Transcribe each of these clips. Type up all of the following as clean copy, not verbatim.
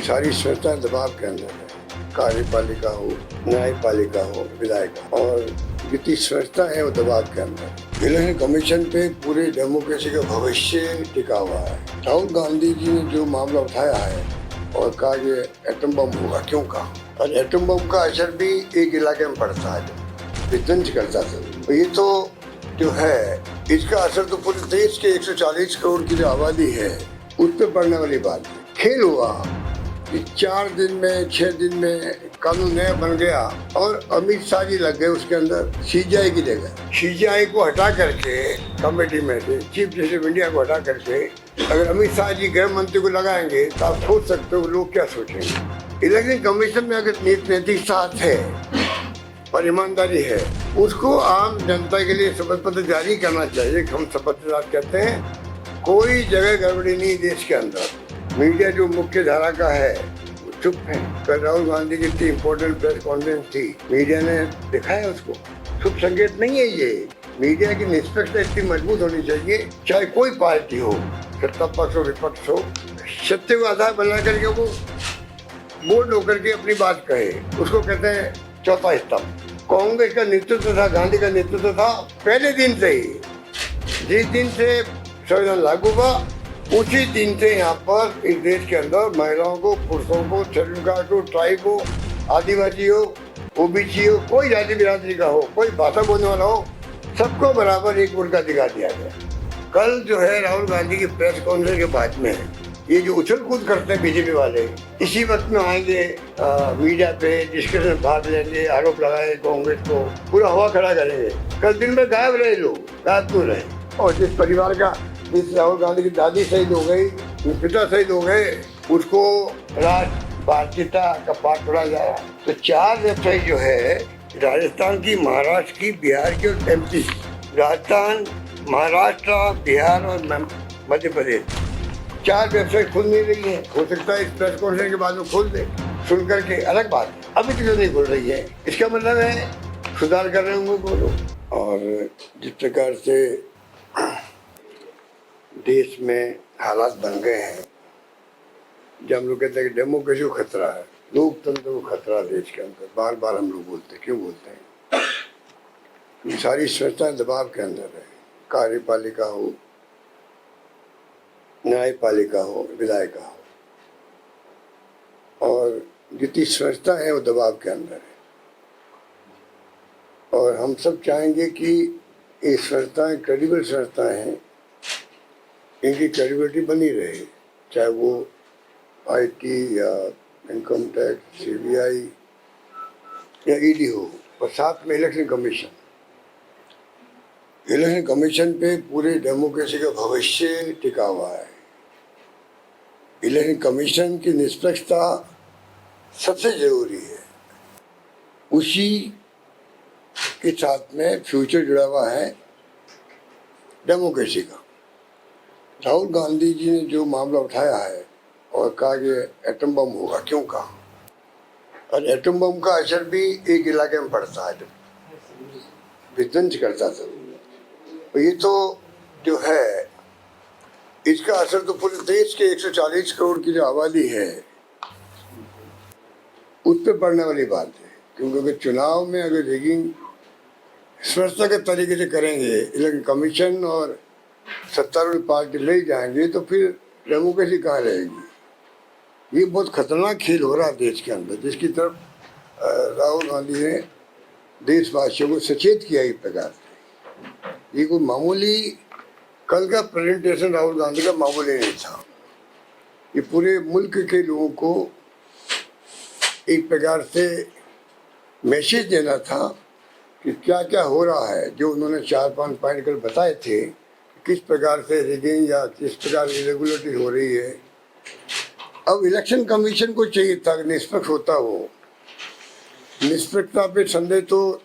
सारी संस्थाएं दबाव के अंदर है, कार्यपालिका हो, न्यायपालिका हो, विधायिका, और जितनी संस्था है वो दबाव के अंदर। इलेक्शन कमीशन पे पूरे डेमोक्रेसी का भविष्य टिका हुआ है। राहुल गांधी जी ने जो मामला उठाया है और कहा कि एटम बम होगा, क्यों कहा? और एटम बम का असर भी एक इलाके में पड़ता है, विध्वंस करता था। ये तो जो है इसका असर तो पूरे देश के 140 करोड़ की जो आबादी है उस पर पड़ने वाली बात है। खेल हुआ कि 4 दिन में 6 दिन में कानून नया बन गया और अमित शाह जी लग गए उसके अंदर सीजीआई की जगह। सीजीआई को हटा करके कमेटी में से चीफ जस्टिस ऑफ इंडिया को हटा करके अगर अमित शाह जी गृह मंत्री को लगाएंगे तो आप सोच सकते हो लोग क्या सोचेंगे। इलेक्शन कमीशन में अगर नैतिक साथ है और ईमानदारी है, उसको आम जनता के लिए शपथ पत्र जारी करना चाहिए। हम शपथ पत्र कहते हैं कोई जगह गड़बड़ी नहीं देश के अंदर। मीडिया जो मुख्य धारा का है वो चुप है। कल राहुल गांधी की इतनी इम्पोर्टेंट प्रेस कॉन्फ्रेंस थी, मीडिया ने दिखाया उसको। शुभ संकेत नहीं है ये। मीडिया की निष्पक्षता इतनी मजबूत होनी चाहिए, चाहे कोई पार्टी हो, सत्ता पक्ष हो विपक्ष हो, सत्य को आधार बना करके वो बोल्ड होकर के अपनी बात कहे। उसको कहते हैं चौथा स्तंभ। कांग्रेस का नेतृत्व था, गांधी का नेतृत्व था पहले दिन से ही। जिस दिन से संविधान लागू हुआ उसी दिन से यहाँ पर इस देश के अंदर महिलाओं को, पुरुषों को, शेड्यूल कास्ट हो, ट्राइब हो, आदिवासी हो, ओबीसी हो, कोई जाति बिरादरी का हो, कोई भाषा बोलने वाला हो, सबको बराबर एक वोट का अधिकार दिया गया। कल जो है राहुल गांधी की प्रेस कॉन्फ्रेंस के बाद में ये जो उछल कूद करते हैं बीजेपी वाले, इसी वक्त में आएंगे मीडिया पे डिस्कशन भाग लेंगे, आरोप लगाए कांग्रेस को, पूरा हवा खड़ा करेंगे। कल दिन में गायब रहे लोग, गायब क्यों रहे? और जिस परिवार का, जिस राहुल गांधी की दादी शहीद हो गई, पिता शहीद हो गए, उसको राष्ट्र भारतीयता का पाठ पढ़ा जा रहा। तो 4 वेबसाइट जो है राजस्थान की, महाराष्ट्र की, बिहार की और एमपी, राजस्थान, महाराष्ट्र, बिहार और मध्य प्रदेश, 4 वेबसाइट खुल नहीं रही है। हो सकता है इस प्रेस कॉन्फ्रेंस के बाद में खोल दे, सुन करके अलग बात। अभी तक नहीं खुल रही है, इसका मतलब है सुधार कर रहे होंगे वो लोग। और जिस प्रकार से देश में हालात बन गए हैं, जब हम लोग कहते हैं कि डेमोक्रेसी को खतरा है, लोकतंत्र को खतरा है देश के अंदर, बार बार हम लोग बोलते हैं। क्यों बोलते हैं? ये सारी संस्थाएं दबाव के अंदर है, कार्यपालिका हो, न्यायपालिका हो, विधायिका हो, और जितनी संस्था है वो दबाव के अंदर है। और हम सब चाहेंगे कि ये संस्थाएं क्रेडिबल संस्थाएं हैं, इनकी क्रेडिबिलिटी बनी रहे, चाहे वो आईटी या इनकम टैक्स, सीबीआई या ईडी हो, और साथ में इलेक्शन कमीशन। इलेक्शन कमीशन पे पूरे डेमोक्रेसी का भविष्य टिका हुआ है। इलेक्शन कमीशन की निष्पक्षता सबसे जरूरी है, उसी के साथ में फ्यूचर जुड़ा हुआ है डेमोक्रेसी का। राहुल गांधी जी ने जो मामला उठाया है और कहा कि एटम बम होगा, क्यों कहा? और एटम बम का असर भी एक इलाके में पड़ता है, विध्वंस करता था। तो ये तो जो है इसका असर तो पूरे देश के 140 करोड़ की जो आबादी है उस पर पड़ने वाली बात है। क्योंकि अगर चुनाव में अगर रिगिंग स्वस्थता के तरीके से करेंगे, इलेक्शन कमीशन और सत्तारूढ़ पार्टी ले जाएंगे, तो फिर डेमोक्रेसी कहाँ रहेगी? ये बहुत खतरनाक खेल हो रहा है देश के अंदर, जिसकी तरफ राहुल गांधी ने देशवासियों को सचेत किया। इस प्रकार से ये कोई मामूली, कल का प्रेजेंटेशन राहुल गांधी का मामूली नहीं था। ये पूरे मुल्क के लोगों को एक प्रकार से मैसेज देना था कि क्या क्या हो रहा है। जो उन्होंने 4-5 पॉइंट कल बताए थे, किस प्रकार से रिगिंग या किस प्रकार इरेगुलरिटी हो रही है। अब इलेक्शन कमीशन को चाहिए था कि निष्पक्ष होता वो। निष्पक्षता पे संदेह तो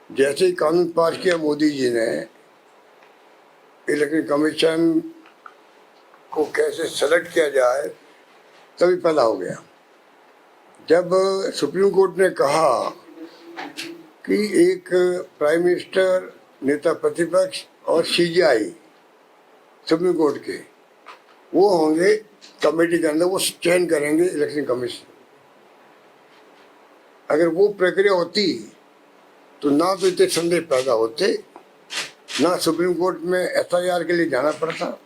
जैसे ही कानून पास किया मोदी जी ने, इलेक्शन कमीशन को कैसे सेलेक्ट किया जाए तभी पैदा हो गया। जब सुप्रीम कोर्ट ने कहा कि एक प्राइम मिनिस्टर, नेता प्रतिपक्ष और सीजीआई सुप्रीम कोर्ट के, वो होंगे कमेटी के अंदर, वो चयन करेंगे इलेक्शन कमीशन। अगर वो प्रक्रिया होती तो ना तो इतने संदेह पैदा होते, ना सुप्रीम कोर्ट में FIR के लिए जाना पड़ता,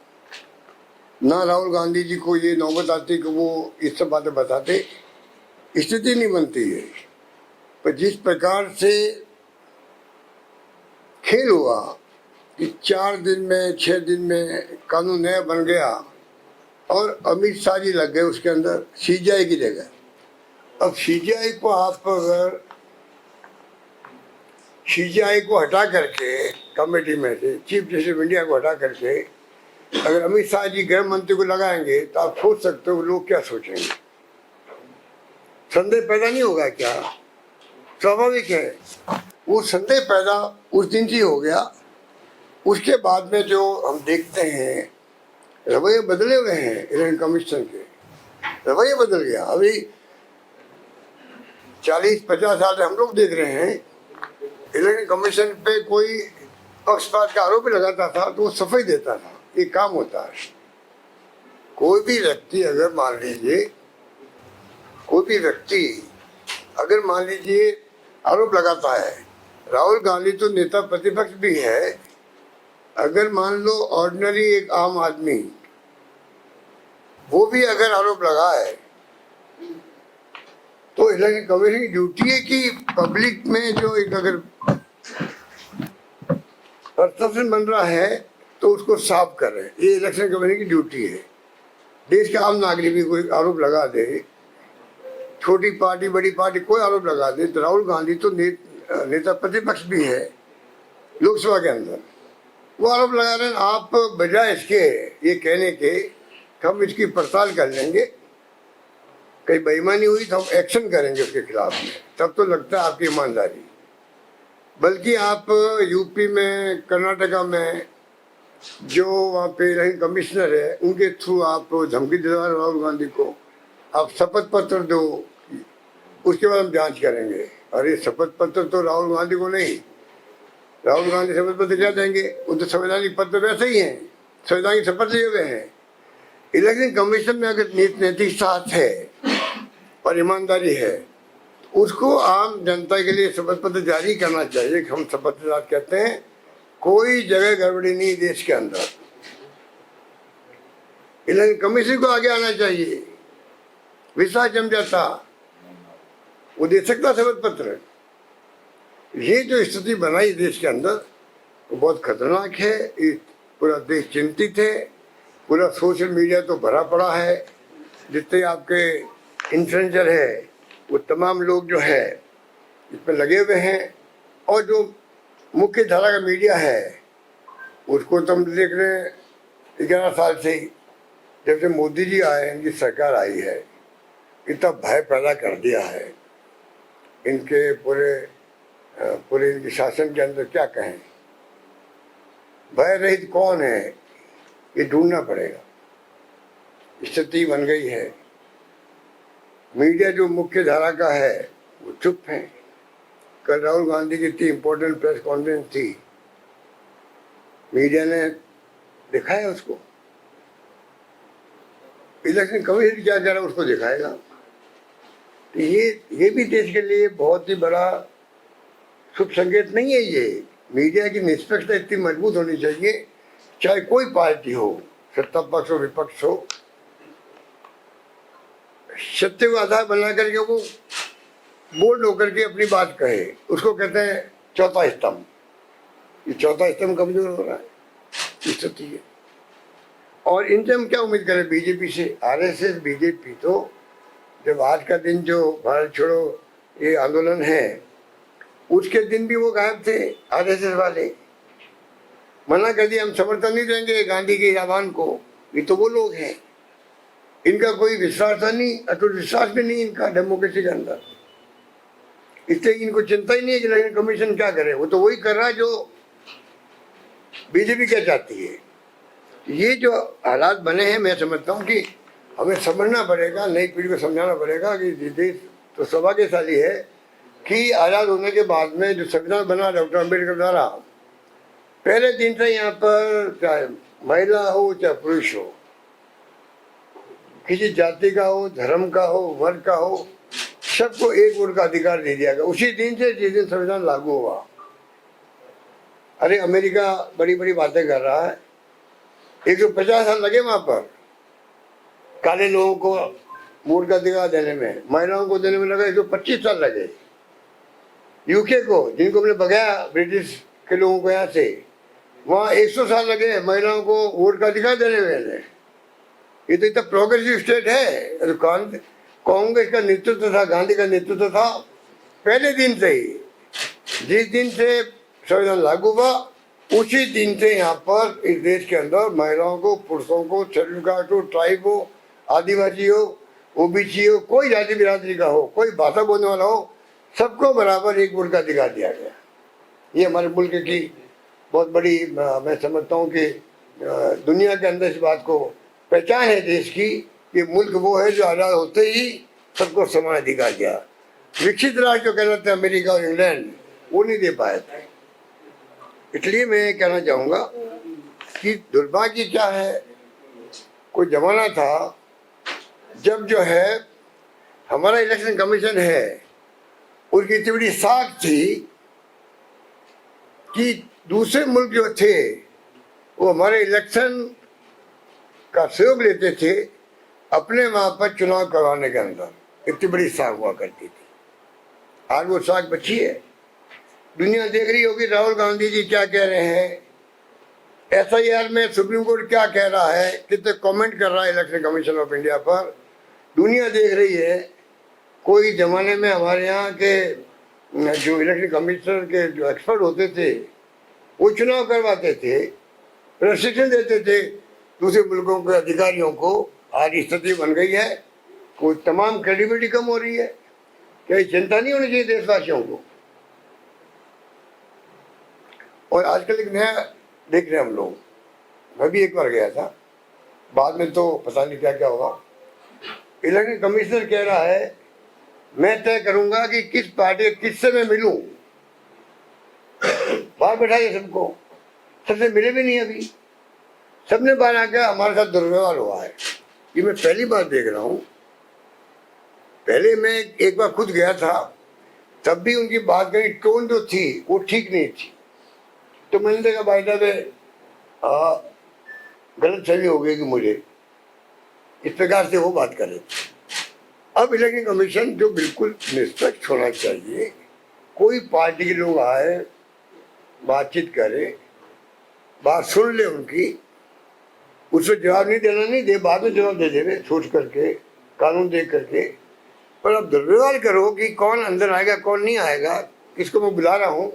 ना राहुल गांधी जी को ये नौबत आती कि वो इस सब बातें बताते। स्थिति नहीं बनती है। पर जिस प्रकार से खेल हुआ कि 4 दिन में 6 दिन में कानून नया बन गया और अमित शाह जी लग गए उसके अंदर CGI की जगह। अब CGI को आप अगर CGI को हटा करके कमेटी में से चीफ जस्टिस ऑफ इंडिया को हटा करके अगर अमित शाह जी गृह मंत्री को लगाएंगे तो आप सोच सकते हो लोग क्या सोचेंगे। संदेह पैदा नहीं होगा क्या? स्वाभाविक है। वो संदेह पैदा उस दिन से हो गया। उसके बाद में जो हम देखते हैं रवैये बदले हुए हैं इलेक्शन कमीशन के, रवैया बदल गया। अभी 40-50 साल से हम लोग देख रहे हैं इलेक्शन कमीशन पे कोई पक्षपात का आरोप लगाता था तो वो सफाई देता था, ये काम होता है। कोई भी व्यक्ति अगर मान लीजिए आरोप लगाता है, राहुल गांधी तो नेता प्रतिपक्ष भी है, अगर मान लो ऑर्डिनरी एक आम आदमी वो भी अगर आरोप लगाए तो इलेक्शन कमीशन की ड्यूटी है कि पब्लिक में जो एक अगर परसेप्शन बन रहा है तो उसको साफ करें। ये इलेक्शन कमीशन की ड्यूटी है। देश का आम नागरिक भी कोई आरोप लगा दे, छोटी पार्टी बड़ी पार्टी कोई आरोप लगा दे, तो राहुल गांधी तो नेता प्रतिपक्ष भी है लोकसभा के अंदर, वो आरोप लगा रहे हैं। आप बजाय इसके ये कहने के हम इसकी पड़ताल कर लेंगे, कहीं बेईमानी हुई तो हम एक्शन करेंगे उसके खिलाफ में, तब तो लगता है आपकी ईमानदारी। बल्कि आप यूपी में कर्नाटका में जो वहाँ पे इलेक्शन कमिश्नर है उनके थ्रू आप धमकी दिला राहुल गांधी को, आप शपथ पत्र दो, उसके बाद हम जांच करेंगे। और ये शपथ पत्र तो राहुल गांधी को नहीं, राहुल गांधी शपथ पत्र क्या देंगे? वो तो संवैधानिक पत्र वैसे ही हैं, संवैधानिक शपथ लिए हुए हैं। इलेक्शन कमीशन में अगर नैतिक साथ है और ईमानदारी है तो उसको आम जनता के लिए शपथ पत्र जारी करना चाहिए। हम शपथ पत्र कहते हैं कोई जगह गड़बड़ी नहीं देश के अंदर, इलेक्शन कमीशन को आगे आना चाहिए। विश्वास जम जाता, वो दे सकता शपथ पत्र। ये जो स्थिति बनाई देश के अंदर वो बहुत खतरनाक है। पूरा देश चिंतित है, पूरा सोशल मीडिया तो भरा पड़ा है, जितने आपके इन्फ्लुएंसर है वो तमाम लोग जो है इस पर लगे हुए हैं। और जो मुख्य धारा का मीडिया है उसको तो हम देख रहे हैं 11 साल से ही, जब से मोदी जी आए, इनकी सरकार आई है, इतना भय पैदा कर दिया है इनके पूरे इनके शासन के अंदर। क्या कहें, भय रहित कौन है ये ढूंढना पड़ेगा। स्थिति बन गई है। मीडिया जो मुख्य धारा का है वो चुप है। कल राहुल गांधी की इतनी इम्पोर्टेंट प्रेस कॉन्फ्रेंस थी, मीडिया ने दिखाया उसको। इलेक्शन कमीशन क्या कर रहा है उसको दिखाएगा। तो ये भी देश के लिए बहुत ही बड़ा शुभ संकेत नहीं है। ये मीडिया की निष्पक्षता इतनी मजबूत होनी चाहिए, चाहे कोई पार्टी हो, सत्ता पक्ष हो विपक्ष हो, सत्य को आधार बना करके वो बोल्ड होकर के अपनी बात कहे। उसको कहते हैं चौथा स्तंभ। ये चौथा स्तंभ कमजोर हो रहा है, स्थिति है। और इनसे हम क्या उम्मीद करें? बीजेपी से, RSS बीजेपी तो जब आज का दिन जो भारत छोड़ो ये आंदोलन है उसके दिन भी वो गायब थे। RSS वाले मना कर दिया, हम समर्थन नहीं देंगे गांधी के आह्वान को। ये तो वो लोग हैं, इनका कोई विश्वास नहीं, अटूट विश्वास भी नहीं इनका डेमोक्रेसी के अंदर। इसलिए इनको चिंता ही नहीं है कि इलेक्शन कमीशन क्या करे। वो तो वही कर रहा है जो बीजेपी क्या चाहती है। ये जो हालात बने हैं, मैं समझता हूँ कि हमें समझना पड़ेगा, नई पीढ़ी को समझाना पड़ेगा कि देश तो सौभाग्यशाली है कि आज़ाद होने के बाद में जो संविधान बना डॉक्टर अम्बेडकर द्वारा, पहले दिन से यहाँ पर चाहे महिला हो चाहे पुरुष हो, किसी जाति का हो, धर्म का हो, वर्ग का हो, सबको एक वोट का अधिकार दे दिया गया उसी दिन से जिस दिन संविधान लागू हुआ। अरे अमेरिका बड़ी बड़ी बातें कर रहा है, 150 साल लगे वहां पर काले लोगों को वोट का अधिकार देने में, महिलाओं को देने में लगा 125 साल लगे। यूके को, जिनको हमने भगाया ब्रिटिश के लोगों को यहाँ से, वहाँ 100 साल लगे महिलाओं को वोट का अधिकार देने में। ये तो इतना प्रोग्रेसिव स्टेट है। तो कांग्रेस का नेतृत्व था, गांधी का नेतृत्व था पहले दिन से ही। जिस दिन से संविधान लागू हुआ उसी दिन से यहाँ पर इस देश के अंदर महिलाओं को, पुरुषों को, शेड्यूल कास्ट हो, ट्राइब हो, आदिवासी हो, ओबीसी हो, कोई जाति बिरादरी का हो, कोई भाषा बोलने वाला हो, सबको बराबर एक वोट का अधिकार दिया गया। ये हमारे मुल्क की बहुत बड़ी, मैं समझता हूँ कि दुनिया के अंदर इस बात को पहचान है देश की कि मुल्क वो है जो आज़ाद होते ही सबको समान अधिकार दिया। विकसित राष्ट्र जो कहलाते हैं अमेरिका और इंग्लैंड, वो नहीं दे पाए थे। इसलिए मैं कहना चाहूँगा कि दुर्भाग्य क्या है, कोई जमाना था जब जो है हमारा इलेक्शन कमीशन है, उसकी इतनी बड़ी साख थी कि दूसरे मुल्क जो थे वो हमारे इलेक्शन का सहयोग लेते थे अपने वहाँ पर चुनाव करवाने के अंदर। इतनी बड़ी साख हुआ करती थी। आज वो साख बची है। दुनिया देख रही होगी राहुल गांधी जी क्या कह रहे हैं, SIR में सुप्रीम कोर्ट क्या कह रहा है, कितने कमेंट कर रहा है इलेक्शन कमीशन ऑफ इंडिया पर। दुनिया देख रही है। कोई जमाने में हमारे यहाँ के जो इलेक्शन कमीशनर के जो एक्सपर्ट होते थे वो चुनाव करवाते थे, प्रशिक्षण देते थे दूसरे मुल्कों के अधिकारियों को। आज स्थिति बन गई है, कोई तमाम क्रेडिबिलिटी कम हो रही है। क्या चिंता नहीं होनी चाहिए देशवासियों को? और आजकल एक नया देख रहे हैं हम लोग, मैं भी एक बार गया था, बाद में तो पता नहीं क्या क्या होगा। इलेक्शन कमिश्नर कह रहा है मैं तय करूंगा कि किस पार्टी किससे मैं मिलूं। बाहर बैठाइए सबको, सबसे मिले भी नहीं अभी। सबने बाहर आकर हमारे साथ दुर्व्यवहार हुआ है। ये मैं पहली बार देख रहा हूँ। पहले मैं एक बार खुद गया था, तब भी उनकी बात करने की टोन जो थी वो ठीक नहीं थी। तो मैंने देखा भाई साहब गलत फहमी हो गई कि मुझे इस प्रकार से वो बात कर रहे थे। अब इलेक्शन कमीशन जो बिल्कुल निष्पक्ष होना चाहिए, कोई पार्टी के लोग आए, बातचीत करे, बात सुन ले उनकी, उसको जवाब नहीं देना, नहीं दे, बाद में जवाब दे देवे सोच करके, कानून देख करके। पर अब दुर्व्यवहार करो कि कौन अंदर आएगा कौन नहीं आएगा, किसको मैं बुला रहा हूँ,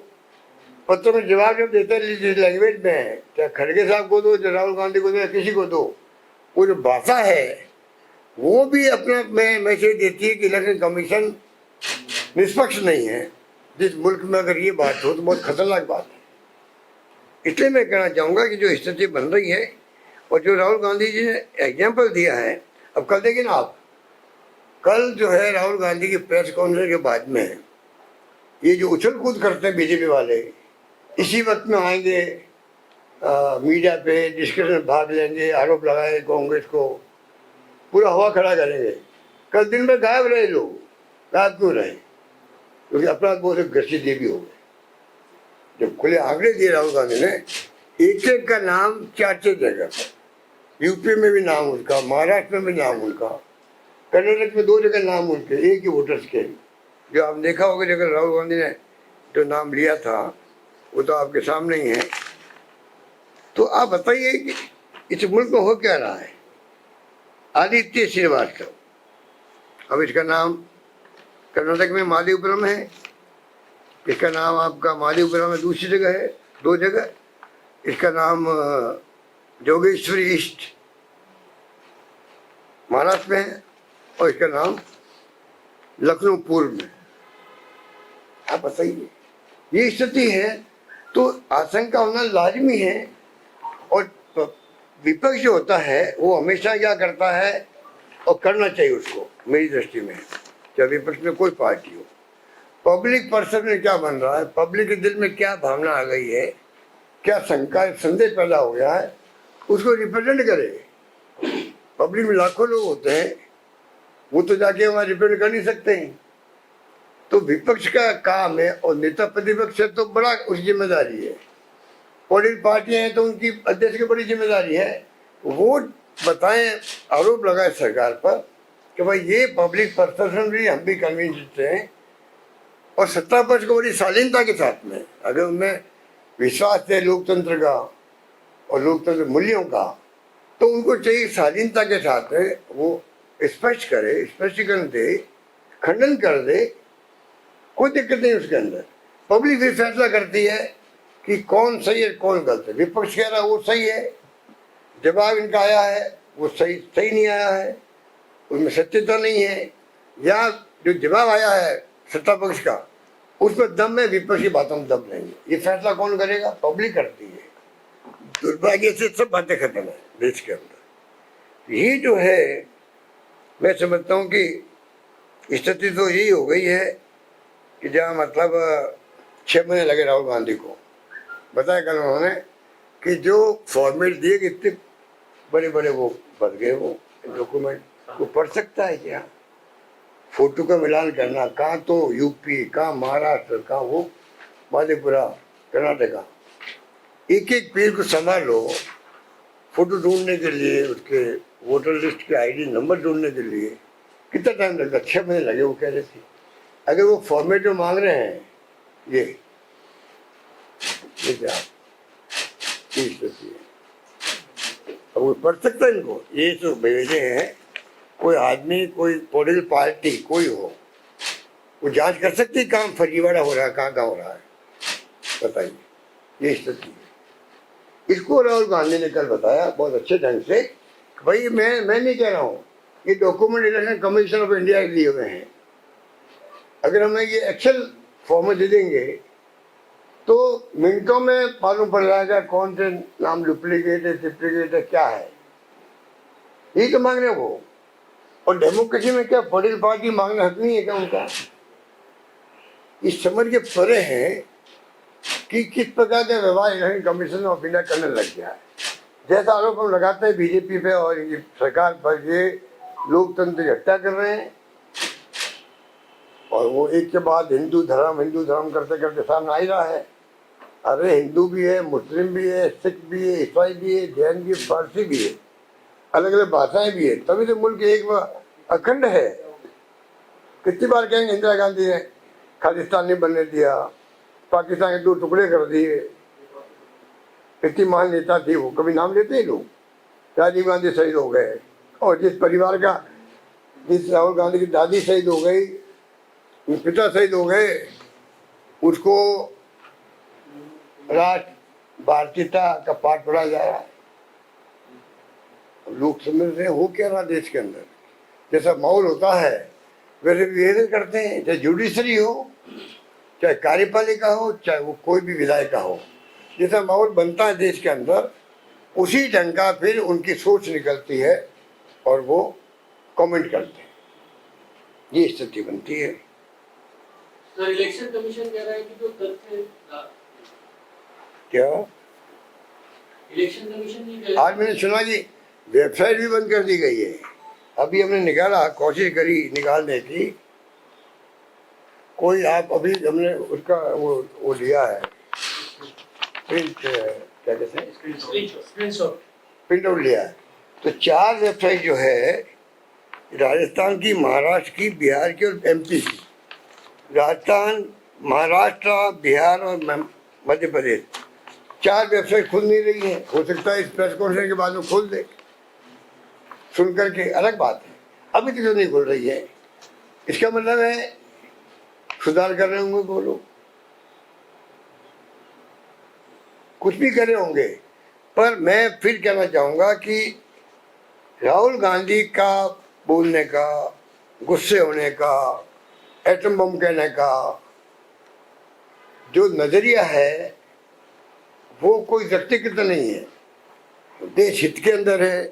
पत्र में जवाब जब देता है जिस लैंग्वेज में है, चाहे खड़गे साहब को दो, चाहे राहुल गांधी को दो, या किसी को दो, वो जो भाषा है वो भी अपने में मैसेज देती है कि इलेक्शन कमीशन निष्पक्ष नहीं है। जिस मुल्क में अगर ये बात हो तो बहुत खतरनाक बात है। इसलिए मैं कहना चाहूँगा कि जो स्थिति बन रही है और जो राहुल गांधी जी ने एग्जाम्पल दिया है, अब कल देखिए ना आप, कल जो है राहुल गांधी की प्रेस कॉन्फ्रेंस के बाद में ये जो उछल कूद करते हैं बीजेपी वाले, इसी वक्त में आएंगे मीडिया पे डिस्कशन भाग लेंगे, आरोप लगाए कांग्रेस को, पूरा हवा खड़ा करेंगे। कल दिन में गायब रहे लोग। गायब क्यों रहे? क्योंकि अपराध बहुत ग्रसित भी हो गए। जब खुले आंकड़े दिए राहुल गांधी ने, एक एक का नाम 4-4 जगह, यूपी में भी नाम उनका, महाराष्ट्र में भी नाम उनका, कर्नाटक में 2 जगह नाम उनके, एक ही वोटर्स के। जो आप देखा होगा जगह राहुल गांधी ने जो नाम लिया था वो तो आपके सामने ही है। तो आप बताइए कि इस मुल्क में हो क्या रहा है? आदित्य श्रीवास्तव, अब इसका नाम कर्नाटक में मालीपुरम है, इसका नाम आपका मालीपुरम में दूसरी जगह है, 2 जगह। इसका नाम जोगेश्वरी ईस्ट महाराष्ट्र में है और इसका नाम लखनऊ पूर्व में। आप बताइए, ये स्थिति है तो आशंका होना लाजमी है। और विपक्ष जो होता है वो हमेशा क्या करता है, और करना चाहिए उसको, मेरी दृष्टि में, चाहे विपक्ष में कोई पार्टी हो, पब्लिक परसेप्शन में क्या बन रहा है, पब्लिक के दिल में क्या भावना आ गई है, क्या शंका संदेह पैदा हो गया है, उसको रिप्रेजेंट करे। पब्लिक में लाखों लोग होते हैं, वो तो जाके वहां रिप्रेजेंट कर नहीं सकते हैं। तो विपक्ष का काम है, और नेता प्रतिपक्ष है तो बड़ा उसकी जिम्मेदारी है। पॉलिटिकल पार्टियां हैं तो उनकी अध्यक्ष की बड़ी जिम्मेदारी है, वो बताएं, आरोप लगाए सरकार पर कि भाई ये पब्लिक परसेप्शन भी हम भी कन्विंस्ड हैं, और सत्ता पक्ष को बड़ी शालीनता के साथ में अगर उनमें विश्वास है लोकतंत्र का और लोकतंत्र मूल्यों का, तो उनको चाहिए शालीनता के साथ है वो स्पष्ट करे, स्पष्टीकरण दे, खंडन कर दे, कोई दिक्कत नहीं उसके अंदर। पब्लिक भी फैसला करती है कि कौन सही है कौन गलत है। विपक्ष कह रहा है वो सही है, जवाब इनका आया है वो सही नहीं आया है, उसमें सत्यता नहीं है, या जो जवाब आया है सत्ता पक्ष का उसमें दम है, विपक्ष की बातों में दम नहीं है। ये फैसला कौन करेगा? पब्लिक करती है। दुर्भाग्य से सब बातें खत्म है देश के अंदर। ये जो है मैं समझता हूँ कि स्थिति तो यही हो गई है कि जहाँ मतलब 6 महीने लगे राहुल गांधी को। बताया कल उन्होंने कि जो फॉर्मेट दिए कि इतने बड़े बड़े वो भर गए, वो डॉक्यूमेंट को पढ़ सकता है क्या? फोटो का मिलान करना, कहाँ तो यूपी, कहाँ महाराष्ट्र, कहाँ वो मधेपुरा, कर्नाटका, एक एक पेज को संभालो। फोटो ढूंढने के लिए, उसके वोटर लिस्ट के आईडी नंबर ढूंढने के लिए कितना टाइम लगता? 6 महीने लगे वो कह रहे थे। अगर वो फॉर्मेट में मांग रहे हैं ये क्या चीज होती है, अब वो पढ़ सकता है इनको? ये तो भेजे हैं, कोई आदमी, कोई पॉलिटिकल पार्टी कोई हो, वो जांच कर सकती है कहाँ फर्जीवाड़ा हो रहा है, कहाँ हो रहा है, बताइए। ये स्थिति है। इसको राहुल गांधी ने कल बताया बहुत अच्छे ढंग से। भाई मैं नहीं कह रहा हूँ, ये document election commission of India के लिए हुए हैं। अगर हमें ये एक्सेल फॉर्मेट दे देंगे तो मिनटों में मालूम पड़ जाएगा कौन से नाम डुप्लीकेट है, ट्रिप्लीकेट है, क्या है। यही तो मांग रहे हैं वो। और डेमोक्रेसी में क्या पॉलिटिकल पार्टी मांगना हक नहीं है क्या उनका? इस समझ के परे है कि किस प्रकार का व्यवहार इलेक्शन कमीशन ऑफ इंडिया करने लग गया है। जैसा आरोप हम लगाते हैं बीजेपी पे और सरकार पर, ये लोकतंत्र की हत्या कर रहे हैं, और वो एक के बाद हिंदू धर्म करते करते सामने आ ही रहा है। अरे हिंदू भी है, मुस्लिम भी है, सिख भी है, ईसाई भी है, जैन भी है, पारसी भी है, अलग अलग भाषाएं भी है, तभी तो मुल्क एक अखंड है। कितनी बार कहेंगे इंदिरा गांधी ने खालिस्तान नहीं बनने दिया, पाकिस्तान के 2 टुकड़े कर दिए। इतनी महान नेता थी वो, कभी नाम लेते हैं लोग? राजीव गांधी शहीद हो गए, और जिस परिवार का, जिस राहुल गांधी की दादी शहीद हो गई, पिता शहीद हो गए, उसको राष्ट्र भारतीयता का पाठ पढ़ाया जा रहा है। लोग समझ रहे हो क्या रहा देश के अंदर। जैसा माहौल होता है वैसे बिहेवियर करते हैं, चाहे जुडिशरी हो, चाहे कार्यपालिका हो, चाहे वो कोई भी विधायिका हो। जैसा माहौल बनता है देश के अंदर, उसी ढंग का फिर उनकी सोच निकलती है और वो कमेंट करते हैं। ये स्थिति बनती है। सर, इलेक्शन कमीशन कह रहा है कि जो तथ्य क्या इलेक्शन कमीशन ये कह रहा है, आज मैंने सुना कि वेबसाइट भी बंद कर दी गई है। अभी हमने निकाला, कोशिश करी निकालने की, कोई आप अभी हमने उसका वो लिया है प्रिंट, क्या कहते हैं, प्रिंट आउट लिया है। तो 4 वेबसाइट जो है राजस्थान की, महाराष्ट्र की, बिहार की और एमपी की। राजस्थान, महाराष्ट्र, बिहार और मध्य प्रदेश, 4 वेबसाइट खुल नहीं रही है। हो सकता है इस प्रेस कॉन्फ्रेंस के बाद में खोल दे, सुन करके, अलग बात है। अभी तक तो नहीं खुल रही है। इसका मतलब है सुधार कर रहे होंगे वो लोग, कुछ भी करे होंगे। पर मैं फिर कहना चाहूँगा कि राहुल गांधी का बोलने का, गुस्से होने का, एटम बम कहने का जो नजरिया है वो कोई व्यक्तिगत नहीं है, देश हित के अंदर है।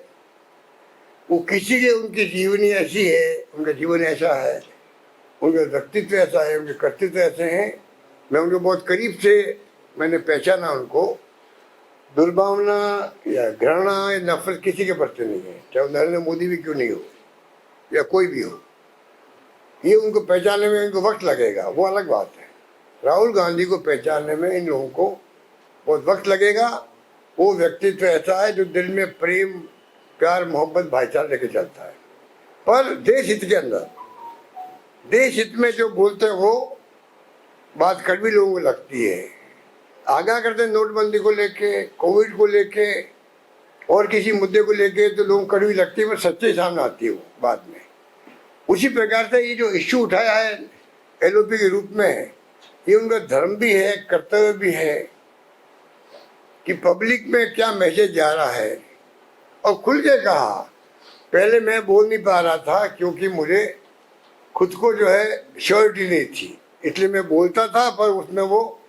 वो किसी के, उनकी जीवनी ऐसी है, उनका जीवन ऐसा है, उनका व्यक्तित्व ऐसा है, उनके कर्तव्य ऐसे हैं। मैं उनको बहुत करीब से मैंने पहचाना उनको। दुर्भावना या घृणा या नफरत किसी के प्रति नहीं है, चाहे वो नरेंद्र मोदी भी क्यों नहीं हो या कोई भी हो। ये उनको पहचानने में इनको वक्त लगेगा, वो अलग बात है। राहुल गांधी को पहचानने में इन लोगों को बहुत वक्त लगेगा। वो व्यक्तित्व ऐसा है जो दिल में प्रेम, प्यार, मोहब्बत, भाईचारा लेके चलता है, पर देश हित के अंदर, देश हित में जो बोलते हैं वो बात कड़वी लोगों को लगती है। आगाह करते हैं नोटबंदी को लेके, कोविड को लेके और किसी मुद्दे को लेके, तो लोगों को कड़वी लगती है, पर सच्चाई सामने आती है वो बाद में। उसी प्रकार से ये जो इश्यू उठाया है एलओपी के रूप में, ये उनका धर्म भी है, कर्तव्य भी है कि पब्लिक में क्या मैसेज जा रहा है। और खुल के कहा, पहले मैं बोल नहीं पा रहा था क्योंकि मुझे खुद को जो है श्योरिटी नहीं थी, इसलिए मैं बोलता था, पर उसमें वो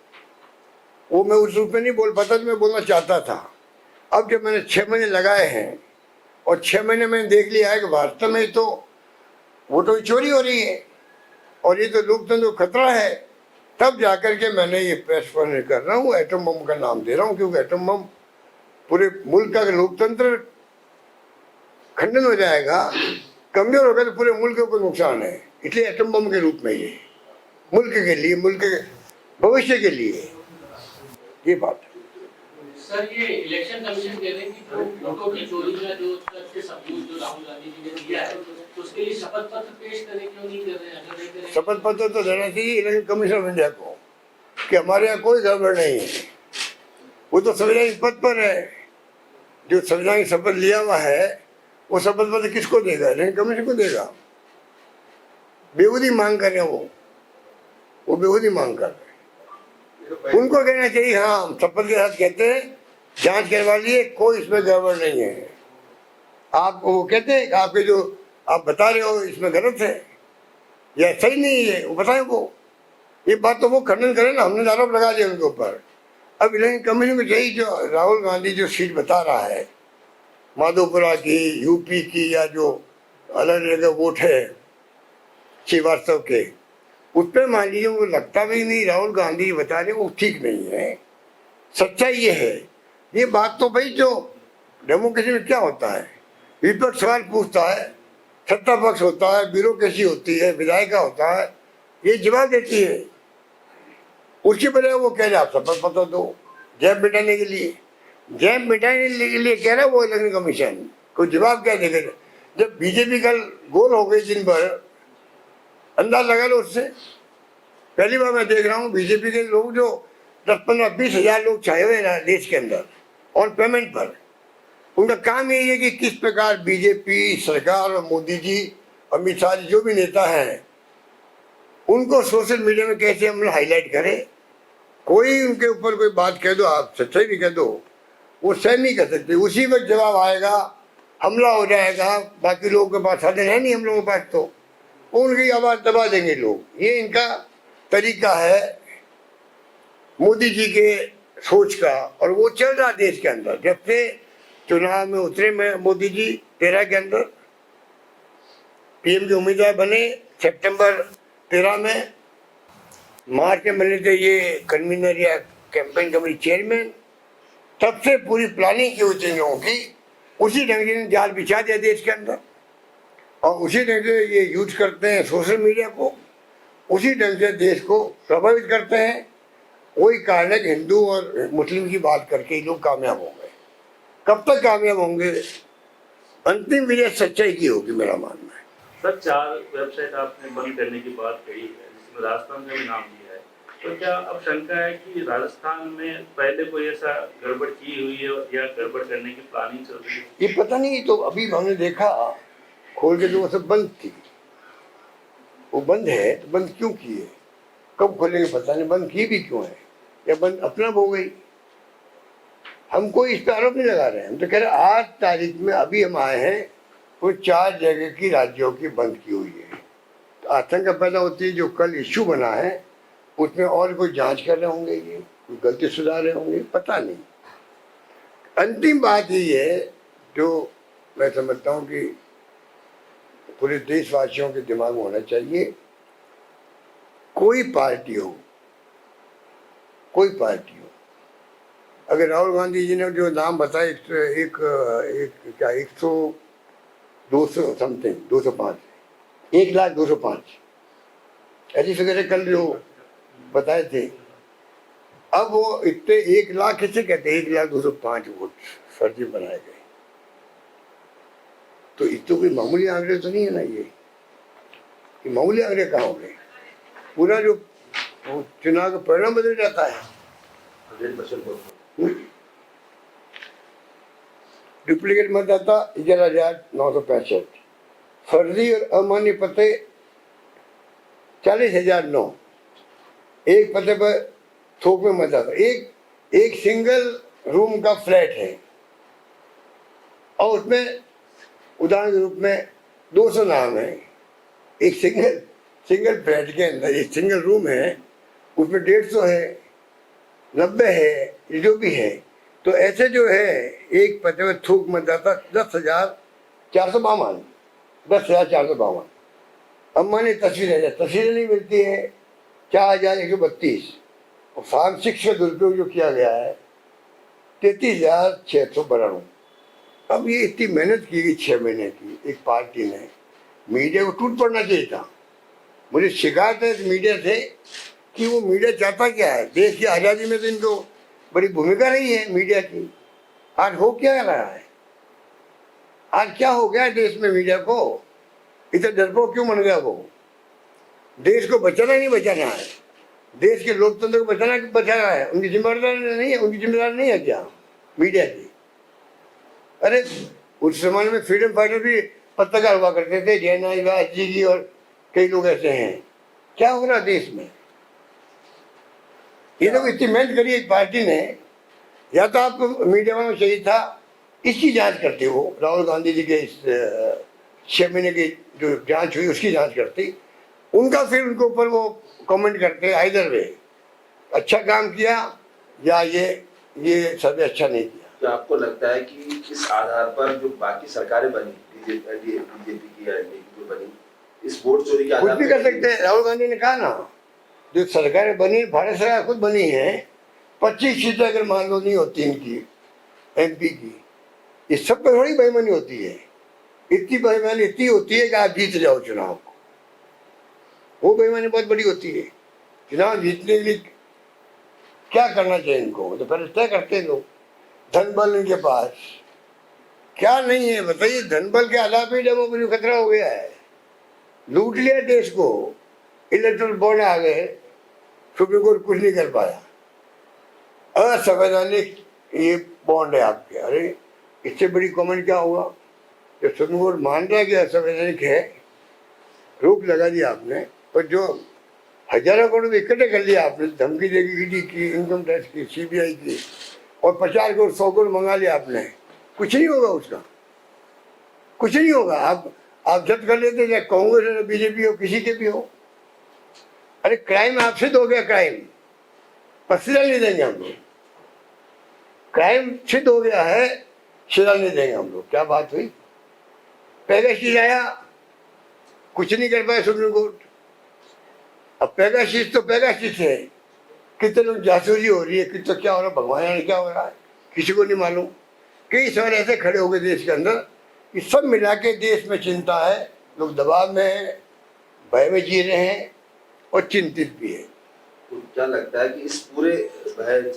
मैं उस रूप में नहीं बोल पाता जो मैं बोलना चाहता था। अब जब मैंने 6 महीने लगाए हैं और 6 महीने मैंने देख लिया है कि वास्तव में तो वोटों की चोरी हो रही है और ये तो लोकतंत्र को खतरा है, तब जाकर के मैंने ये प्रेस कॉन्फ्रेंस कर रहा हूँ, एटम बम का नाम दे रहा हूँ, क्योंकि एटम बम पूरे मुल्क का लोकतंत्र खंडन हो जाएगा, कमजोर होगा, तो पूरे मुल्क को नुकसान है। इसलिए एटम बम के रूप में ये मुल्क के लिए, मुल्क के भविष्य के लिए ये बात है। सर, ये इलेक्शन कमीशन कह रहे हैं कि जो वोटों की चोरी का जो तथ्य सबूत जो राहुल गांधी जी ने दिया है, तो उसके लिए शपथ पत्र पेश करें, क्यों नहीं कर रहे हैं? अगर नहीं करें, शपथ पत्र तो देना चाहिए इलेक्शन कमीशन ऑफ इंडिया को कि हमारे यहाँ कोई गड़बड़ नहीं है। वो तो संवैधानिक पद पर है, जो संवैधानिक शपथ लिया हुआ है वो शपथ पत्र किसको देगा? इलेक्शन कमीशन को देगा। बेहूदी मांग कर रहे हैं वो बेहूदी मांग कर रहे हैं। उनको कहना चाहिए, हाँ हम शपथ के साथ कहते हैं जांच करवा लिए, कोई इसमें गड़बड़ नहीं है। आप वो कहते हैं आपके जो आप बता रहे हो इसमें गलत है या सही नहीं है, वो बताएं। वो ये बात तो वो खंडन करें ना, हमने आरोप लगा दिया उनके ऊपर। अब इलेक्शन कमीशन को चाहिए, जो राहुल गांधी जो सीट बता रहा है माधोपुरा की, यूपी की, या जो अलग जगह वोट है श्रीवास्तव के, उस पर मान लीजिए वो लगता भी नहीं राहुल गांधी बता रहे वो ठीक नहीं है। सच्चाई ये है। ये बात तो भाई जो डेमोक्रेसी में क्या होता है, विपक्ष सवाल पूछता है, सत्ता पक्ष होता है, ब्यूरोक्रेसी होती है, विधायिका होता है, ये जवाब देती है। उसके बजाय वो कह रहे आप शपथ पत्र दो, जैब मिटाने के लिए कह रहा है वो इलेक्शन कमीशन को जवाब क्या देगा? जब बीजेपी कल गोल हो गई दिन भर, अंदाज लगा लो उससे। पहली बार मैं देख रहा हूँ बीजेपी के लोग जो 10-15-20 हजार लोग छाए हुए हैं देश के अंदर ऑन पेमेंट पर। उनका काम यही है कि किस प्रकार बीजेपी सरकार और मोदी जी, अमित शाह जी, जो भी नेता हैं, उनको सोशल मीडिया में कैसे हम हाईलाइट करें। कोई उनके ऊपर कोई बात कह दो, आप सच्चाई भी कह दो, वो सहन नहीं कर सकते। उसी वक्त जवाब आएगा, हमला हो जाएगा। बाकी लोगों के पास साधन है नहीं, हम लोगों के पास तो उनकी आवाज दबा देंगे लोग। ये इनका तरीका है मोदी जी के सोच का, और वो चल रहा देश के अंदर। जब से चुनाव में उतरे में मोदी जी 13 के अंदर पीएम के उम्मीदवार बने, सितंबर 13 में, मार्च में बने थे ये कन्वीनर या कैंपेन कमेटी चेयरमैन, तब से पूरी प्लानिंग की हुई थी लोगों की। उसी ढंग से जाल बिछा दिया देश के अंदर, और उसी ढंग से ये यूज करते हैं सोशल मीडिया को, उसी ढंग से देश को प्रभावित करते हैं। वही कारण है कि हिंदू और मुस्लिम की बात करके ये लोग कामयाब होंगे। कब तक कामयाब होंगे? अंतिम विजय सच्चाई की होगी, मेरा मानना है। सर, 4 वेबसाइट आपने बंद करने की बात कही है, जिसमें राजस्थान का भी नाम लिया है, तो क्या अब शंका है कि राजस्थान में पहले कोई ऐसा गड़बड़ की हुई है या गड़बड़ करने की प्लानिंग चल रही है? ये पता नहीं, तो अभी हमने देखा खोल के, जो वो सब बंद थी, वो बंद है, तो बंद क्यों की है, कब खोलेंगे पता नहीं, बंद की भी क्यों है, या बंद अपना हो गई। हम कोई इस पर आरोप नहीं लगा रहे हैं, हम तो कह रहे हैं 8 तारीख में अभी हम आए हैं, कोई 4 जगह की राज्यों की बंद की हुई है। तो आशंका पैदा होती है जो कल इश्यू बना है उसमें और कोई जांच कर रहे होंगे, ये कोई गलती सुधार रहे होंगे, पता नहीं। अंतिम बात ये है जो मैं समझता हूँ कि पूरे देशवासियों के दिमाग में होना चाहिए, कोई पार्टी हो, अगर राहुल गांधी जी ने जो नाम बताया एक क्या 200 समथिंग 205 1,02,05 ऐसी फिगर कल जो बताए थे। अब वो इतने 1,00,000 किसे कहते हैं, 1,02,05 वोट फर्जी बनाए गए। तो इसको कोई मामूली आंकड़े तो नहीं है ना, ये मामूली आंकड़े कहाँ हो गए। पूरा जो चुनाव का परिणाम बदल जाता है। डुप्लीकेट मतदाता 11,965, फर्जी और अमान्य पते 40,009, एक पते पर थोक में मतदाता, एक सिंगल रूम का फ्लैट है और उसमें उदाहरण के रूप में 200 नाम है। एक सिंगल फ्लैट के अंदर एक सिंगल रूम है, उसमें 150 है, 90 है, जो भी है। तो ऐसे जो है एक पते में थोक मतदाता 10,452, 10,452। अब माने तस्वीरें नहीं मिलती है 4,132, और फॉर्म 6 का दुरुपयोग जो किया गया है 33,692। अब ये इतनी मेहनत की गई 6 महीने की एक पार्टी ने, मीडिया को टूट पड़ना चाहिए था। मुझे शिकायत है मीडिया से कि वो मीडिया चाहता क्या है। देश की आज़ादी में तो इनको बड़ी भूमिका नहीं है मीडिया की। आज हो क्या रहा है, आज क्या हो गया है देश में मीडिया को, इतना डरपोक क्यों बन गया वो। देश को बचाना ही नहीं बचाना है, देश के लोकतंत्र को बचाना है। उनकी जिम्मेदारी नहीं है, उनकी जिम्मेदारी नहीं है क्या मीडिया की। अरे उस समय में फ्रीडम फाइटर भी पत्रकार हुआ करते थे, जयनाथ जी और कई लोग ऐसे हैं। क्या हो रहा देश में, ये लोग इतनी मेहनत करी एक पार्टी ने। या तो आपको मीडिया में चाहिए था इसकी जांच करते हो, राहुल गांधी जी के इस 6 महीने की जो जांच हुई उसकी जांच करती, उनका फिर उनके ऊपर वो कमेंट करते। आइदर वे अच्छा काम किया या ये सर्वे अच्छा नहीं किया। तो आपको लगता है कि इस आधार पर जो बाकी सरकारें बनी, बीजेपी की या जो बनी, इस वोट चोरी के कुछ आधार भी कर सकते हैं। राहुल गांधी ने कहा ना, जो सरकारें बनी, भारत सरकार खुद बनी है, 25 सीटें अगर मान लो नहीं होती इनकी MP की, इस सब पर थोड़ी बेईमानी होती है। इतनी बेईमानी इतनी होती है कि आप जीत जाओ चुनाव को, वो बेईमानी बहुत बड़ी होती है। चुनाव जीतने के लिए क्या करना चाहिए इनको, तो पहले तय करते हैं लोग। धन बल इनके पास क्या नहीं है बताइए। धन बल के आधार पर डेमोक्रेसी खतरा हो गया है, लूट लिया देश को। इलेक्ट्रल बॉन्ड आ गए, सुप्रीम कोर्ट कुछ नहीं कर पाया। असंवैधानिक ये बॉन्ड है आपके। अरे इससे बड़ी कमेंट क्या हुआ, जब सुप्रीम कोर्ट मान रहा है कि असंवैधानिक है, रोक लगा दिया आपने। और जो हजारों करोड़ इकट्ठे कर लिया आपने, धमकी देगी ईडी की, इनकम टैक्स की, CBI की, और 50 करोड़ 100 करोड़ मंगा लिया आपने, कुछ नहीं होगा उसका, कुछ नहीं होगा। आप जब्त कर लेते, चाहे कांग्रेस हो, बीजेपी हो, किसी के भी हो। अरे क्राइम आप सिद्ध हो गया, क्राइम पर सजा नहीं देंगे हम लोग। क्राइम सिद्ध हो गया है, सजा नहीं देंगे हम लोग। क्या बात हुई, पेगासिस आया, कुछ नहीं कर पाया सुप्रीम कोर्ट। अब पेगासिस तो पेगासिस है, कितने लोग जासूसी हो रही है, कितना क्या हो रहा है, भगवान जाने क्या हो रहा है, किसी को नहीं मालूम। कई सवाल ऐसे खड़े हो गए देश के अंदर कि सब मिला के देश में चिंता है, लोग दबाव में है, भय में जी रहे हैं और चिंतित भी है। तो क्या लगता है कि इस पूरे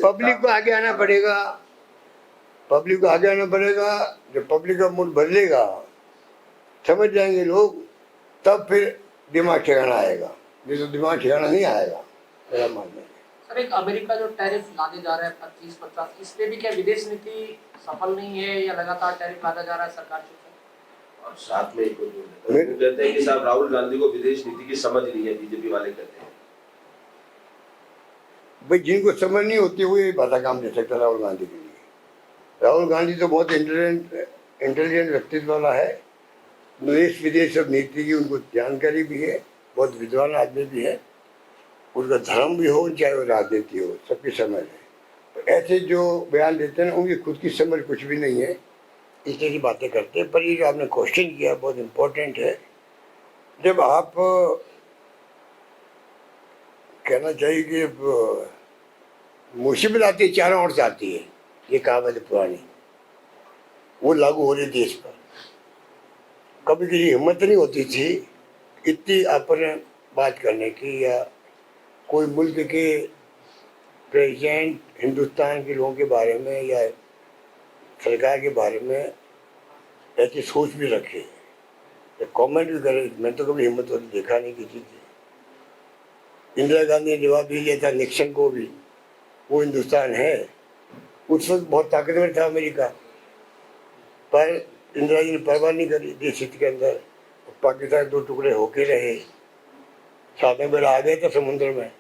पब्लिक को आगे आना पड़ेगा, पब्लिक को आगे आना पड़ेगा। जब पब्लिक का मूड बदलेगा, समझ जाएंगे लोग, तब फिर दिमाग ठिकाना आएगा। नहीं तो दिमाग ठिकाना नहीं आएगा, मेरा मानना है। सर, एक अमेरिका जो टैरिफ लाने जा रहा है 25-50, इस पे भी क्या विदेश नीति सफल नहीं है या लगातार टैरिफ लाता जा रहा है सरकार से? और साथ में एक और कहते हैं कि साहब राहुल गांधी को विदेश नीति की समझ नहीं है, बीजेपी वाले कहते हैं। भाई जिनको समझ नहीं होती वो ये बाधा काम दे सकता राहुल गांधी के लिए। राहुल गांधी तो बहुत इंटेलिजेंट व्यक्तित्व वाला है, देश विदेश सब नीति की उनको जानकारी भी है, बहुत विद्वान आदमी भी है, उनका धर्म भी हो चाहे वो राजनीति हो, सबकी समझ है। तो ऐसे जो बयान देते हैं उनकी खुद की समझ कुछ भी नहीं है, इस तरह की बातें करते हैं। पर ये जो आपने क्वेश्चन किया बहुत इम्पोर्टेंट है। जब आप कहना चाहिए कि मुसीबत आती है चारों ओर से आती है, ये कहावत है पुरानी, वो लागू हो रही देश पर। कभी किसी हिम्मत नहीं होती थी इतनी अपने बात करने की, या कोई मुल्क के प्रेसिडेंट हिंदुस्तान के लोगों के बारे में या सरकार के बारे में ऐसी सोच भी रखे, कमेंट भी करे। मैं तो कभी हिम्मत होती देखा नहीं किसी से। इंदिरा गांधी ने जवाब दे दिया था निक्सन को भी, वो हिंदुस्तान है। उस वक्त बहुत ताकतवर था अमेरिका, पर इंदिरा जी ने परवाह नहीं करी देश हित के अंदर। पाकिस्तान 2 टुकड़े होके रहे, साथ में बेड़ा आ गया था समुद्र में।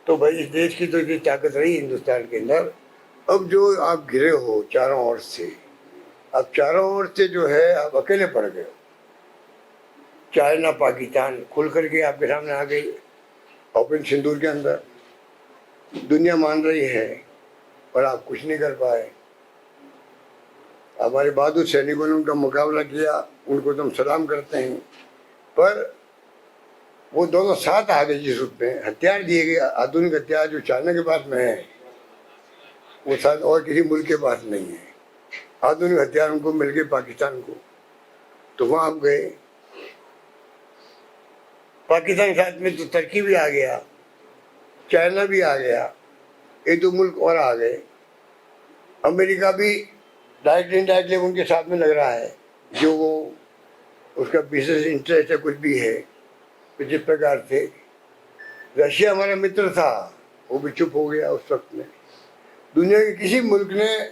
तो भाई इस देश की तो इतनी ताकत रही हिंदुस्तान के अंदर। अब जो आप घिरे हो चारों ओर से, अब चारों ओर से जो है आप अकेले पड़ गए हो। चाइना पाकिस्तान खुल करके आपके सामने आ गई ऑपरेशन सिंदूर के अंदर। दुनिया मान रही है और आप कुछ नहीं कर पाए। हमारे बहादुर सैनिकों ने उनका मुकाबला किया, उनको तो हम सलाम करते हैं, पर वो दोनों साथ आ गए जिस रूप में हथियार दिए गए, आधुनिक हथियार जो चाइना के पास में है वो शायद और किसी मुल्क के पास नहीं है। आधुनिक हथियार उनको मिल गए पाकिस्तान को, तो वहाँ आप गए। पाकिस्तान के साथ में तो तुर्की भी आ गया, चाइना भी आ गया, 1-2 मुल्क और आ गए। अमेरिका भी डायरेक्ट इनडायरेक्टली उनके साथ में लग रहा है, जो वो उसका बिजनेस इंटरेस्ट है कुछ भी है। तो जिस प्रकार से रशिया हमारा मित्र था, वो भी चुप हो गया उस वक्त में। दुनिया के किसी मुल्क ने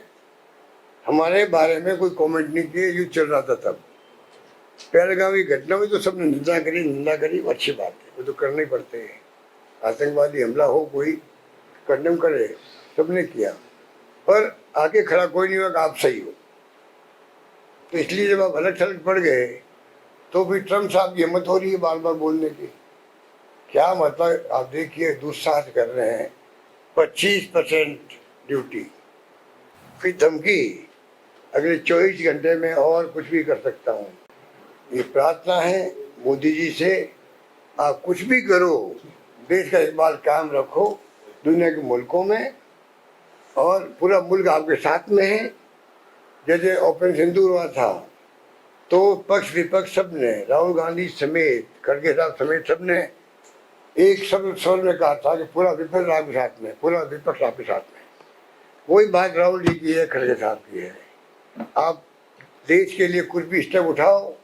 हमारे बारे में कोई कमेंट नहीं किया, युद्ध चल रहा था तब। पहलगाम की घटना में तो सबने निंदा करी, वो अच्छी बात है, वो तो करने ही पड़ते हैं। आतंकवादी हमला हो कोई कंडेम करे, सबने किया, पर आके खड़ा कोई नहीं हुआ कि आप सही हो। तो इसलिए जब आप अलग थलग पड़ गए तो फिर ट्रम्प साहब की हिम्मत हो रही है बार बार बोलने की। क्या मतलब, आप देखिए दुस्साहस कर रहे हैं, 25% ड्यूटी, फिर धमकी अगले 24 घंटे में और कुछ भी कर सकता हूँ। ये प्रार्थना है मोदी जी से, आप कुछ भी करो, देश का इकबाल कायम रखो दुनिया के मुल्कों में, और पूरा मुल्क आपके साथ में है। जैसे ऑपरेशन सिंदूर हुआ था तो पक्ष विपक्ष सब ने, राहुल गांधी समेत, खड़गे साहब समेत सब ने एक सब स्वर में कहा था कि पूरा विपक्ष आपके साथ में, पूरा विपक्ष आपके साथ में। वही बात राहुल जी की है, खड़गे साहब की है। आप देश के लिए कुछ भी स्टेप उठाओ,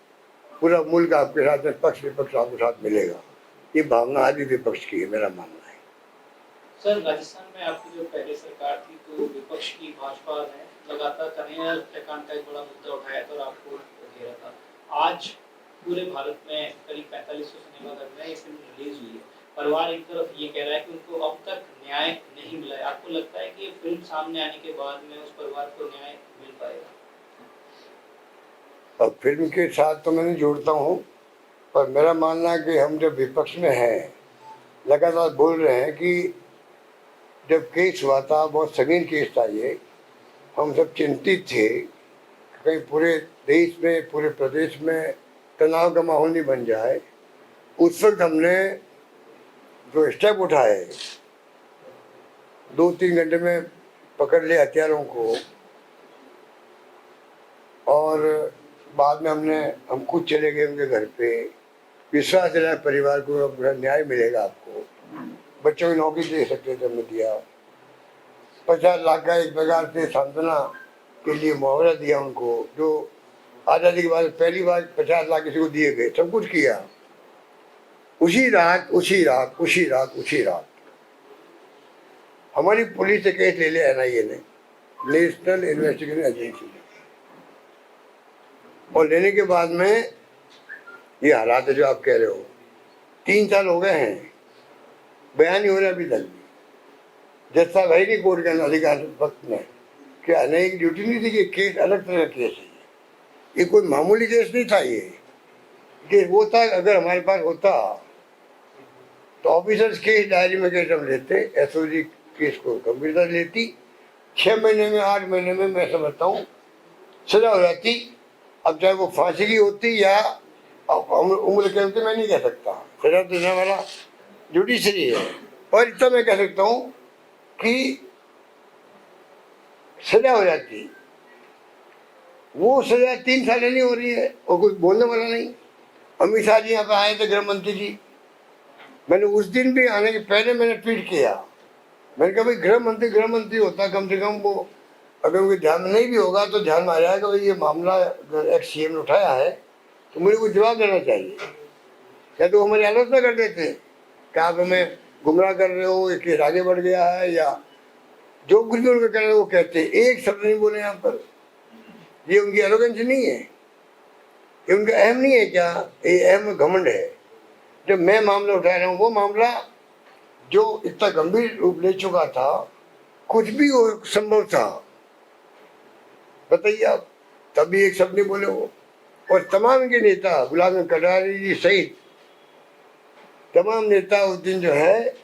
पूरा मुल्क आपके साथ में, पक्ष विपक्ष आपके साथ मिलेगा। ये भावना आदि विपक्ष की है, मेरा मानना है। सर, राजस्थान में आपकी जो पहले सरकार थी तो विपक्ष की भाजपा ने लगातार कन्हैया हत्याकांड का एक बड़ा मुद्दा उठाया था और आपको घेरा था। आज पूरे भारत में करीब 4500 सिनेमाघर में ये फिल्म रिलीज हुई है। परिवार एक तरफ ये कह रहा है कि उनको अब तक न्याय नहीं मिला है। आपको लगता है कि ये फिल्म सामने आने के बाद में उस परिवार को न्याय मिल पाएगा? अब फिल्म के साथ तो मैं नहीं जोड़ता हूँ, पर मेरा मानना है कि हम जब विपक्ष में हैं, लगातार बोल रहे हैं कि जब केस हुआ था, बहुत संगीन केस था ये, हम सब चिंतित थे कहीं पूरे देश में, पूरे प्रदेश में तनाव का माहौल नहीं बन जाए। उस वक्त हमने जो स्टेप उठाए, 2-3 घंटे में पकड़ लिया हथियारों को, और बाद में हम खुद चले गए उनके घर पे, विश्वास दिलाया परिवार को, अब न्याय मिलेगा आपको, बच्चों की नौकरी दे सकते थे, हमने दिया। 50 लाख का एक प्रकार से सांत्वना के लिए मुआवजा दिया उनको, जो आज़ादी के बाद पहली बार 50 लाख किसी को दिए गए। सब कुछ किया। उसी रात हमारी पुलिस से केस ले लिया NIA ने, नेशनल इन्वेस्टिगेशन एजेंसी ने, और लेने के बाद में ये हालात है जो आप कह रहे हो। 3 साल हो गए हैं, बयान नहीं हो रहा अभी तक भी। जज साहब है नहीं कोर्ट के अधिकार वक्त में, क्या नहीं की ड्यूटी नहीं थी कि केस अलग तरह का केस है। ये कोई मामूली केस नहीं था। ये केस वो था, अगर हमारे पास होता तो ऑफिसर्स केस डायरी में केस हम लेते, SOG केस को गंभीरता लेती, 6 महीने में 8 महीने में मैं समझता हूँ सजा हो जाती। अब चाहे वो फांसी की होती या उम्र कैद होती, मैं नहीं कह सकता, सजा देने वाला जुडिशरी है। पर इतना मैं कह सकता हूँ कि सजा हो जाती, वो सजा 3 साल नहीं हो रही है और कुछ बोलने वाला नहीं। अमित शाह जी यहाँ पे आए थे, गृह मंत्री जी, मैंने उस दिन भी आने के पहले मैंने ट्वीट किया, मैंने कहा भाई गृह मंत्री होता, कम से कम वो अगर उनके ध्यान में नहीं भी होगा तो ध्यान में आ जाएगा भाई ये मामला अगर एक्स सीएम ने उठाया है तो मुझे कुछ जवाब देना चाहिए। या तो हमारी आलोचना कर देते कि आप हमें गुमराह कर रहे हो, ये केस आगे बढ़ गया है, या जो कुछ भी उनका कहना है वो कहते, एक शब्द नहीं बोले यहाँ पर। ये उनकी एरोगेंस नहीं है, ये उनका अहम नहीं है क्या? ये अहम घमंड है। जब मैं मामला उठा रहा हूँ, वो मामला जो इतना गंभीर रूप ले चुका था, कुछ भी वो संभव था, बताइए आप, तभी एक शब्द नहीं बोले वो। और तमाम के नेता, गुलाम नबी कटारिया जी सहित तमाम नेता उस दिन जो है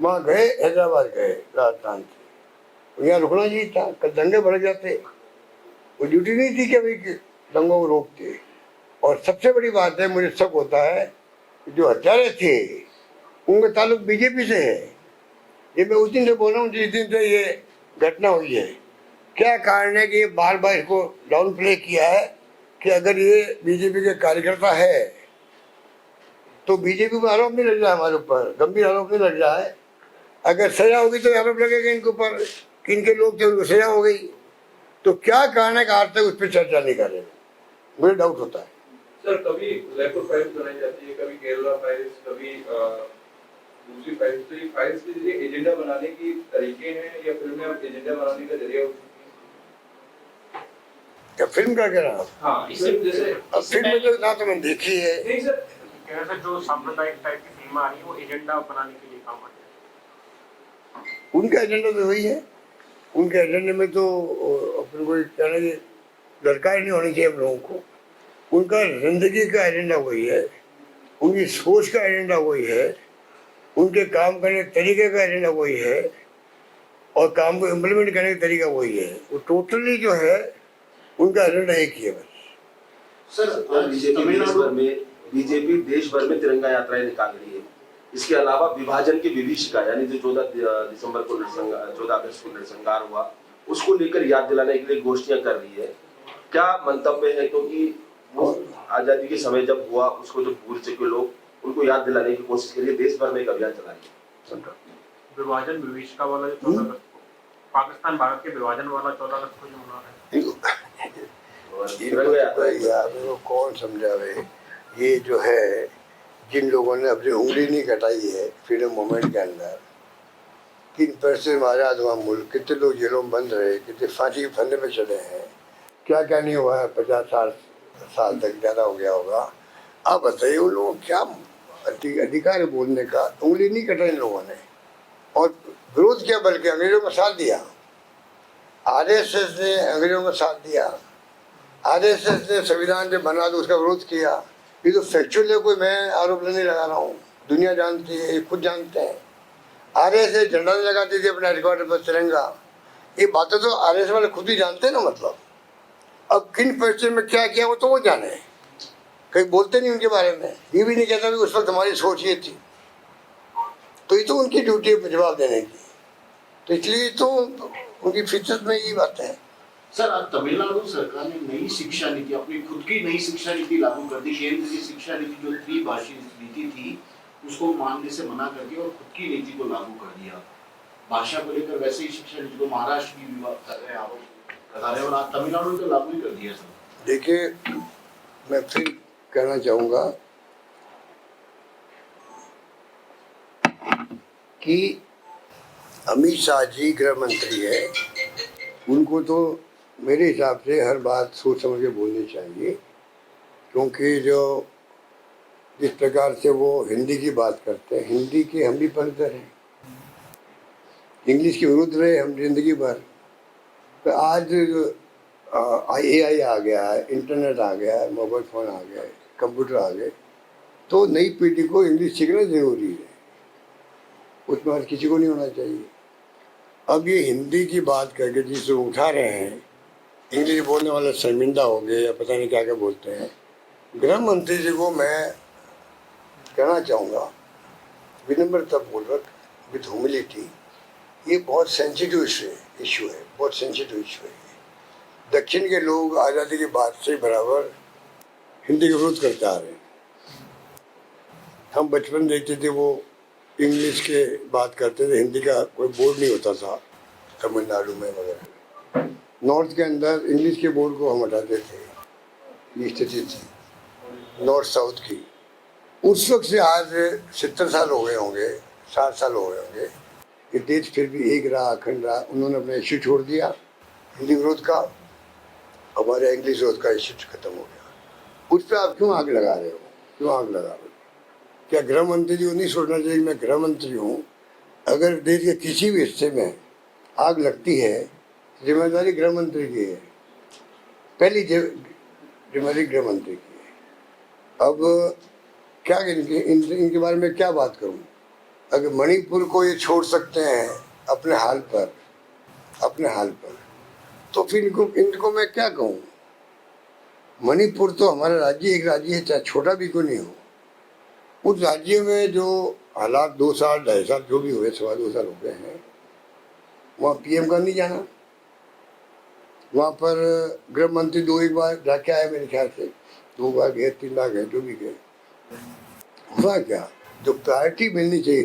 वहाँ गए, हैदराबाद गए राजस्थान से, यहाँ रुकना ही था, कल दंगे भड़क जाते। वो ड्यूटी नहीं थी कि भाई दंगों को रोकते। और सबसे बड़ी बात है, मुझे शक होता है जो हत्यारे थे उनका ताल्लुक बीजेपी से है। ये मैं उस दिन से बोल रहा हूँ जिस दिन से ये घटना हुई है। क्या कारण है कि ये बार बार इसको डाउन प्ले किया है कि अगर ये बीजेपी के कार्यकर्ता है तो बीजेपी को आरोप नहीं लग जाए, हमारे ऊपर गंभीर आरोप नहीं लग जाए। अगर सजा होगी तो आरोप लगेगा इनके ऊपर कि इनके लोग थे, उनको सजा हो गई। तो क्या कारण है कि आज तक उस पर चर्चा नहीं कर रहे, मुझे डाउट होता है। सर, कभी उदयपुर फाइल्स बनाई जाती है, कभी केरला फाइल्स, कभी दूसरी फाइल्स, तो ये फाइल्स के जरिए एजेंडा बनाने की तरीके हैं या फिल्में अब एजेंडा बनाने का जरिया हो चुकी हैं? क्या फिल्म का कह रहा हूँ? हाँ, इससे जैसे अब फिल्म में तो ना तो मैंने देखी है। नहीं सर, कैसे जो सांप्रदायिक टाइप की फिल्में आ रही हैं वो एजेंडा बनाने के लिए काम आती है। उनका एजेंडा तो वही है। उनके एजेंडे में तो अपने को कहना कि दरकार नहीं होनी चाहिए हम लोगों को। उनका जिंदगी का एजेंडा वही है, उनकी सोच का एजेंडा वही है, उनके काम करने के तरीके का एजेंडा वही है, और काम को इम्प्लीमेंट करने का तरीका वही है। वो टोटली जो है उनका एजेंडा एक ही है बस। सर, बीजेपी देश भर में तिरंगा यात्राएं निकाल रही है। इसके अलावा विभाजन की विभीषिका यानी जो 14 दिसंबर को 14 अगस्त को नरसंहार हुआ, उसको लेकर याद दिलाने के लिए गोष्ठियां कर रही है। क्या मंतव्य है, क्योंकि वो आजादी के समय जब हुआ उसको जो भूल चुके लोग, उनको याद दिलाने की कोशिश करिए, देश भर में एक अभियान चलाइए। विभाजन विभीषिका वाला जो 14 अगस्त को, पाकिस्तान भारत के विभाजन वाला 14 अगस्त को जो मना रहे हैं, यार कौन समझावे। ये जो है जिन लोगों ने अपनी उंगली नहीं कटाई है फ्रीडम मूवमेंट के अंदर, किन पैसे में आज़ाद हुआ मुल्क, कितने लोग जेलों में बंद रहे, कितने फांसी के फंदे में चले हैं, क्या क्या नहीं हुआ है। 50 साल तक ज़्यादा हो गया होगा। आप बताइए उन लोगों को क्या अधिकार है बोलने का? उंगली नहीं कटाई इन लोगों ने, और विरोध किया, बल्कि अंग्रेजों का साथ दिया। आरएसएस ने अंग्रेजों का साथ दिया, आरएसएस ने संविधान जब बना तो उसका विरोध किया। ये तो फैक्चुअल है, कोई मैं आरोप नहीं लगा रहा हूँ, दुनिया जानती है, ये खुद जानते हैं। आरएसएस झंडा नहीं लगाती थी अपना हेडक्वार्टर पर तिरंगा, ये बातें तो आरएसएस वाले खुद ही जानते हैं ना। मतलब अब किन पैसे में क्या किया वो तो वो जाने, कहीं बोलते नहीं उनके बारे में। ये भी नहीं कहता कि उस वक्त हमारी सोच ये थी, तो ये तो उनकी ड्यूटी है जवाब देने की। तो इसलिए तो उनकी फितरत में यही बात है। सर, आज तमिलनाडु सरकार ने नई शिक्षा नीति, अपनी खुद की नई शिक्षा नीति लागू कर दी। केंद्र की शिक्षा नीति जो त्रिभाषी नीति थी उसको मानने से मना करके और खुद की नीति को लागू कर दिया। भाषा को लेकर वैसे ही शिक्षा नीति को महाराष्ट्र भी विवाद कर रहे हैं, आरोप लगा रहे हैं, और आज तमिलनाडु ने तो लागू ही कर दिया। सर देखिए, मैं फिर कहना चाहूँगा कि अमित शाह जी गृह मंत्री है, उनको तो मेरे हिसाब से हर बात सोच समझ के बोलनी चाहिए। क्योंकि जो जिस प्रकार से वो हिंदी की बात करते हैं, हिंदी के हम भी पंडित हैं, इंग्लिश के विरुद्ध रहे हम जिंदगी भर। तो आज AI आ गया है, इंटरनेट आ गया है, मोबाइल फ़ोन आ गया है, कंप्यूटर आ गए, तो नई पीढ़ी को इंग्लिश सीखना ज़रूरी है, उसमें हर किसी को नहीं होना चाहिए। अब ये हिंदी की बात करके जिसे उठा रहे हैं, इंग्लिश बोलने वाले शर्मिंदा हो गए या पता नहीं क्या क्या बोलते हैं। गृह मंत्री जी को मैं कहना चाहूँगा विनम्रतापूर्वक, विद ह्यूमिलिटी, ये बहुत सेंसिटिव इशू है, बहुत सेंसिटिव इशू है। दक्षिण के लोग आज़ादी के बाद से बराबर हिंदी का विरोध करते आ रहे हैं। हम बचपन देखते थे वो इंग्लिश के बात करते थे, हिंदी का कोई बोर्ड नहीं होता था तमिलनाडु में वगैरह। नॉर्थ के अंदर इंग्लिश के बोर्ड को हम हटाते थे, ये स्थिति थी नॉर्थ साउथ की। उस वक्त से आज 70 साल हो गए होंगे, 60 साल हो गए होंगे, ये देश फिर भी एक रहा, अखंड रहा। उन्होंने अपना इश्यू छोड़ दिया हिंदी विरोध का, हमारे इंग्लिश विरोध का इश्यू खत्म हो गया। उस पर आप क्यों आग लगा रहे हो, क्यों आग लगा रहे हो? क्या गृह मंत्री जी को नहीं सोचना चाहिए कि मैं गृह मंत्री हूँ, अगर देश के किसी भी हिस्से में आग लगती है जिम्मेदारी गृह मंत्री की है, पहली जिम्मेदारी गृह मंत्री की है। अब क्या इनके बारे में क्या बात करूं? अगर मणिपुर को ये छोड़ सकते हैं अपने हाल पर, तो फिर इनको मैं क्या कहूं? मणिपुर तो हमारा राज्य, एक राज्य है, चाहे छोटा भी क्यों नहीं हो। उस राज्य में जो हालात 2 साल 2.5 साल जो भी हुए, 2.25 साल हो गए हैं, वहाँ पीएम का नहीं जाना। वहाँ पर गृह मंत्री 2-1 बार जाके आए मेरे ख्याल से, 2 बार गए, 3 बार गए, जो भी गए। हुआ क्या? जो प्रायोरिटी मिलनी चाहिए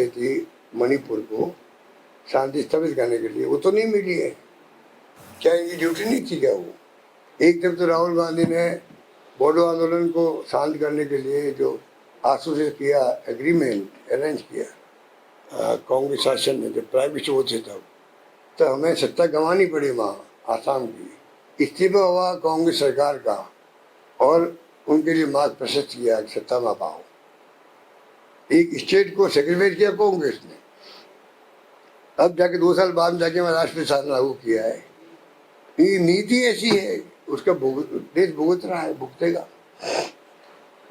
थी मणिपुर को शांति स्थापित करने के लिए, वो तो नहीं मिली है। क्या इनकी ड्यूटी नहीं थी क्या? वो एक तरफ तो राहुल गांधी ने बोडो आंदोलन को शांत करने के लिए जो आश्वासित किया, एग्रीमेंट अरेंज किया कांग्रेस शासन में, जब प्राइम मिनिस्टर वो थे तब, तो हमें सत्ता गंवानी पड़ी वहाँ आसाम की। इस्तीफा हुआ कांग्रेस सरकार का और उनके लिए मार्ग प्रशस्त किया, सत्ता में पाओ। एक स्टेट को सेक्रीफाइस किया कांग्रेस ने। अब जाके 2 साल बाद जाके मैं राष्ट्रीय शासन लागू किया है। ये नीति ऐसी है, उसका देश भुगत रहा है, भुगतेगा।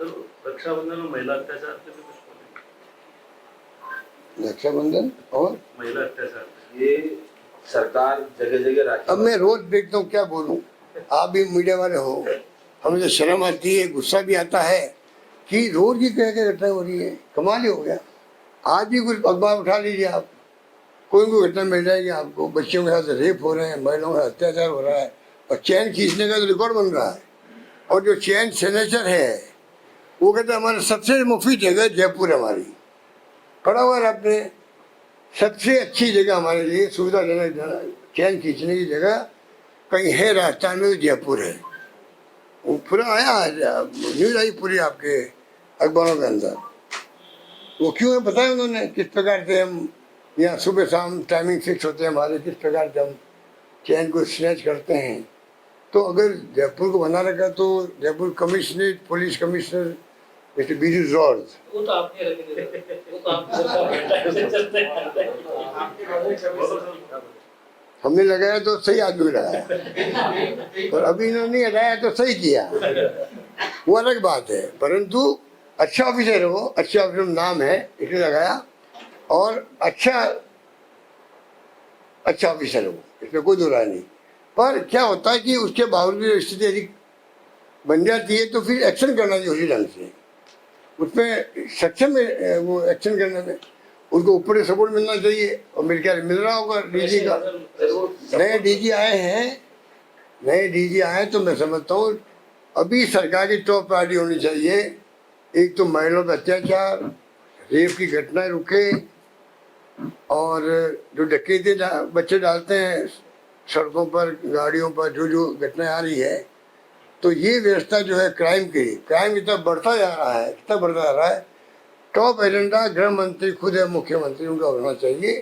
रक्षाबंधन और महिला अत्याचार पे भी कुछ बोलेंगे? रक्षाबंधन और महिला अत्याचार, ये सरकार जगह जगह राखी। अब मैं रोज देखता हूँ, क्या बोलूं, आप भी मीडिया वाले हो, हमें तो शर्म आती है, गुस्सा भी आता है कि रोज की क्या क्या घटना हो रही है। कमाल ही हो गया। आज भी कुछ अखबार उठा लीजिए आप, कोई घटना मिल जाएगी आपको। बच्चों के साथ रेप हो रहे हैं, महिलाओं का अत्याचार हो रहा है, और चैन खींचने का तो रिकॉर्ड बन रहा है। और जो चैन सिग्नेचर है वो कहते हैं हमारे सबसे मुफीद जगह जयपुर हमारी, पढ़ा हुआ है आपने, सबसे अच्छी जगह हमारे लिए सुविधाजनक चैन खींचने की जगह कहीं है राजस्थान में तो जयपुर है। वो पूरा आया है, न्यूज आई पूरी आपके अखबारों के अंदर। वो क्यों है बताया उन्होंने, किस प्रकार से हम यहाँ सुबह शाम टाइमिंग फिक्स होते हैं हमारे, किस प्रकार से हम चैन को स्नैच करते हैं। तो अगर जयपुर को बना रखा तो Jaipur commissionerate, police commissioner mister Biju George, वो तो आपने रखे थे, वो तो आपने चलते हैं। हमने लगाया तो सही आदमी लगाया, और अभी इन्होंने नहीं हटाया तो सही किया, वो अलग बात है। परंतु अच्छा ऑफिसर है वो, अच्छा ऑफिसर नाम है इसलिए लगाया, और अच्छा ऑफिसर है वो, इसमें कोई दो राय नहीं। पर क्या होता है कि उसके बावजूद स्थिति यदि बन जाती है तो फिर एक्शन करना चाहिए उसी ढंग से, उसमें सक्षम है वो एक्शन करने में, उनको ऊपर सपोर्ट मिलना चाहिए। और मेरे ख्याल मिल रहा होगा डीजी का। नए डीजी आए तो मैं समझता हूँ अभी सरकार की टॉप प्रायोरिटी होनी चाहिए। एक तो महिलाओं पर अत्याचार, रेप की घटनाएं रुके, और जो डकैती बच्चे डालते हैं सड़कों पर, गाड़ियों पर, जो घटनाएं आ रही है, तो ये व्यवस्था जो है क्राइम इतना बढ़ता जा रहा है। टॉप एजेंडा गृह मंत्री खुद है, मुख्यमंत्री, उनका होना चाहिए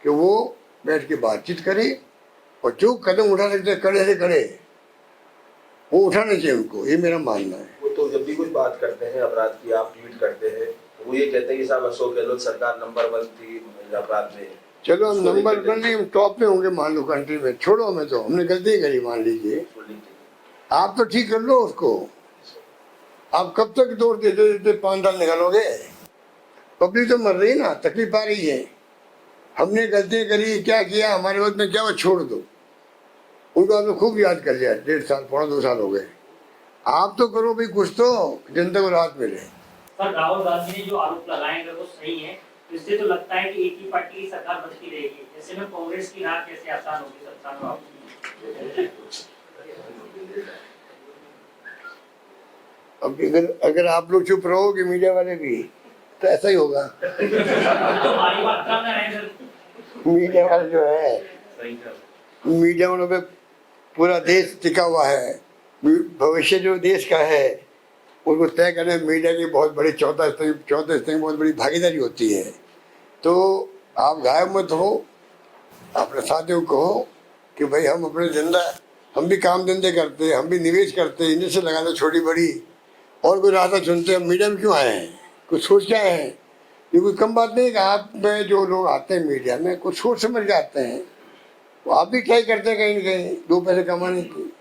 कि वो बैठ के बातचीत करे, और जो कदम उठा सकते कड़े से कड़े वो उठाना चाहिए उनको, ये मेरा मानना है। वो तो जब भी कुछ बात करते हैं अपराध की, आप ट्वीट करते हैं, वो ये कहते हैं कि साहब अशोक गहलोत सरकार नंबर 1 थी अपराध में। चलो हम नंबर 1 नहीं, हम टॉप पे होंगे मान लो कंट्री में, छोड़ो हमें, तो हमने गलती करी मान लीजिए, आप तो ठीक कर लो उसको। आप कब तक दौड़ देते 5 साल निकालोगे? पब्लिक तो मर रही ना, तकलीफ आ रही है। हमने गलती करी, क्या किया, हमारे वक्त में क्या हुआ, छोड़ दो उनको। आपने खूब याद कर लिया, 1.5 साल 2.25 साल हो गए। आप तो करो भाई कुछ, तो जनता को राहत मिले। सर राहुल गांधी ने जो आरोप लगाए हैं वो सही है, इससे तो लगता है कि एक ही पार्टी की सरकार बनती रहेगी। ऐसे में कांग्रेस की राह कैसे आसान होगी सत्ता में वापसी? अब अगर आप लोग चुप रहोगे मीडिया वाले भी तो ऐसा ही होगा। तो हमारी बात कर रहे हैं सर। मीडिया वाले जो है, सही कहा। मीडिया वालों पे पूरा देश टिका हुआ है। भविष्य जो देश का है उनको तय करने में मीडिया की बहुत बड़ी चौथा स्तंभ बहुत बड़ी भागीदारी होती है। तो आप गायब मत हो, अपने साथियों को कहो कि भाई हम अपने धंधा, हम भी काम धंधे करते हैं, हम भी निवेश करते हैं, इन्हें से लगाते छोटी बड़ी और कोई रास्ता चुनते हैं। मीडिया में क्यों आए हैं, कुछ सोच के आए हैं? ये कोई कम बात नहीं कि आप में जो लोग आते हैं मीडिया में कुछ सोच समझ के आते हैं। तो आप भी ट्राई करते हैं कहीं ना कहीं दो पैसे कमाने की।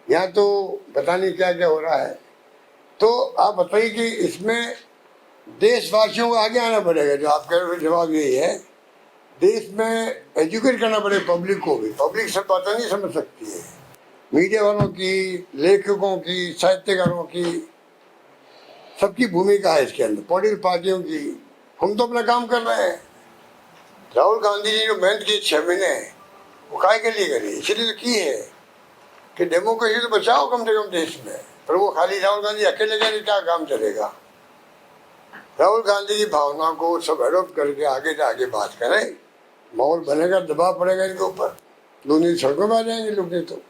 यहाँ तो पता नहीं क्या क्या हो रहा है। तो आप बताइए कि इसमें देशवासियों को आगे आना पड़ेगा। जो आप कह रहे हो जवाब यही है, देश में एजुकेट करना पड़ेगा पब्लिक को भी। पब्लिक सब बातें नहीं समझ सकती है, मीडिया वालों की, लेखकों की, साहित्यकारों की, सबकी भूमिका है इसके अंदर, पॉलिटिकल पार्टियों की। हम तो अपना काम कर रहे हैं। राहुल गांधी जी जो मेहनत की 6 महीने, वो काय के लिए करी? इसलिए तो की है कि डेमोक्रेसी तो बचाओ कम से कम देश में। पर वो खाली राहुल गांधी अकेले गए क्या काम चलेगा? राहुल गांधी की भावना को सब एडोप्ट करके आगे से आगे बात करें, माहौल बनेगा, दबाव पड़ेगा इनके ऊपर, दोनों सड़कों में आ जाएंगे लोग। नहीं तो